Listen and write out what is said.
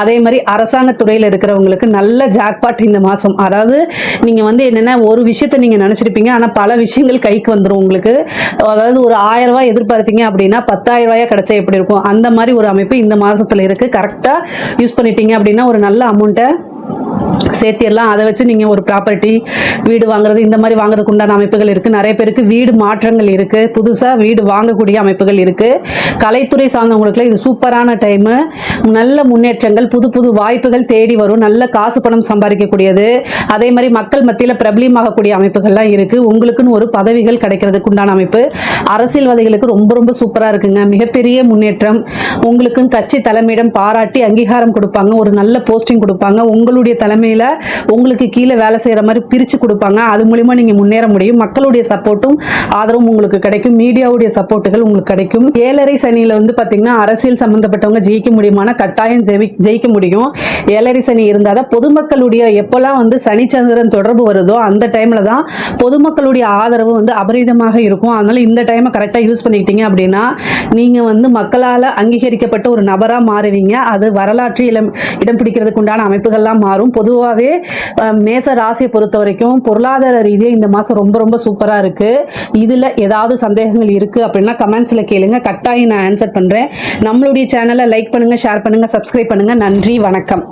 அதே மாதிரி அரசாங்க துறையில் இருக்கிறவங்களுக்கு நல்ல ஜாக்பாட் இந்த மாதம். அதாவது நீங்கள் வந்து என்னென்ன ஒரு விஷயத்தை நீங்கள் நினச்சிருப்பீங்க, ஆனால் பல விஷயங்கள் கைக்கு வந்துடும் உங்களுக்கு. அதாவது ஒரு 1000 ரூபாய் எதிர்பார்த்தீங்க அப்படின்னா 10,000 ரூபாயா கிடைச்சா எப்படி இருக்கும், அந்த மாதிரி ஒரு அமைப்பு இந்த மாதத்தில் இருக்குது. கரெக்டாக யூஸ் பண்ணிட்டீங்க அப்படின்னா ஒரு நல்ல அமௌண்ட்டை சேர்த்திடலாம். அதை வச்சு நீங்கள் ஒரு ப்ராப்பர்ட்டி வீடு வாங்குறது இந்த மாதிரி வாங்குறதுக்கு உண்டான அமைப்புகள் இருக்குது. நிறைய பேருக்கு வீடு மாற்றங்கள் இருக்குது, புதுசாக வீடு வாங்கக்கூடிய அமைப்புகள் இருக்குது. கலைத்துறை சார்ந்தவங்களுக்குலாம் இது சூப்பரான டைமு. நல்ல முன்னேற்றங்கள், புது புது வாய்ப்புகள் தேடி வரும். நல்ல காசு பணம் சம்பாதிக்கக்கூடியது. அதே மாதிரி மக்கள் மத்தியில் பிரபலியமாகக்கூடிய அமைப்புகள்லாம் இருக்குது. உங்களுக்குன்னு ஒரு பதவிகள் கிடைக்கிறதுக்கு உண்டான அமைப்பு. அரசியல்வாதிகளுக்கு ரொம்ப ரொம்ப சூப்பராக இருக்குங்க. மிகப்பெரிய முன்னேற்றம். உங்களுக்குன்னு கட்சி தலைமையிடம் பாராட்டி அங்கீகாரம் கொடுப்பாங்க, ஒரு நல்ல போஸ்டிங் கொடுப்பாங்க. உங்களுடைய தலைமையில் உங்களுக்கு கீழே வேலை செய்கிற மாதிரி பிரித்து கொடுப்பாங்க. அது மூலிமா நீங்கள் முன்னேற முடியும். மக்களுடைய சப்போர்ட்டும் ஆதரவும் உங்களுக்கு கிடைக்கும். மீடியாவுடைய சப்போர்ட்டுகள் உங்களுக்கு கிடைக்கும். 7.5 சனியில் வந்து பார்த்தீங்கன்னா அரசியல் சம்மந்தப்பட்டவங்க ஜெயிக்க முடியுமானா கட்டாயம் ஜெயிக்க முடியும். 7.5 சனி இருந்தால் தான் பொதுமக்களுடைய எப்போல்லாம் வந்து சனிச்சந்திரன் தொடர்பு வருதோ அந்த டைமில் தான் பொதுமக்களுடைய ஆதரவு வந்து அபரிதமாக இருக்கும். அதனால் இந்த டைமை கரெக்டாக யூஸ் பண்ணிக்கிட்டீங்க அப்படின்னா நீங்கள் வந்து மக்களால் அங்கீகரிக்கப்பட்ட ஒரு நபராக மாறுவீங்க. அது வரலாற்றில் இடம் பிடிக்கிறதுக்கு உண்டான அமைப்புகள்லாம் மாறும். பொதுவாகவே மேச ராசியை பொறுத்த வரைக்கும் பொருளாதார ரீதியாக இந்த மாதம் ரொம்ப ரொம்ப சூப்பராக இருக்குது. இதில் ஏதாவது சந்தேகங்கள் இருக்குது அப்படின்னா கமெண்ட்ஸில் கேளுங்க, கட்டாயம் நான் ஆன்சர் பண்ணுறேன். நம்மளுடைய சேனலை லைக் பண்ணுங்கள், ஷேர் பண்ணுங்கள், சப்ஸ்கிரைப் பண்ணுங்கள். நன்றி, வணக்கம்.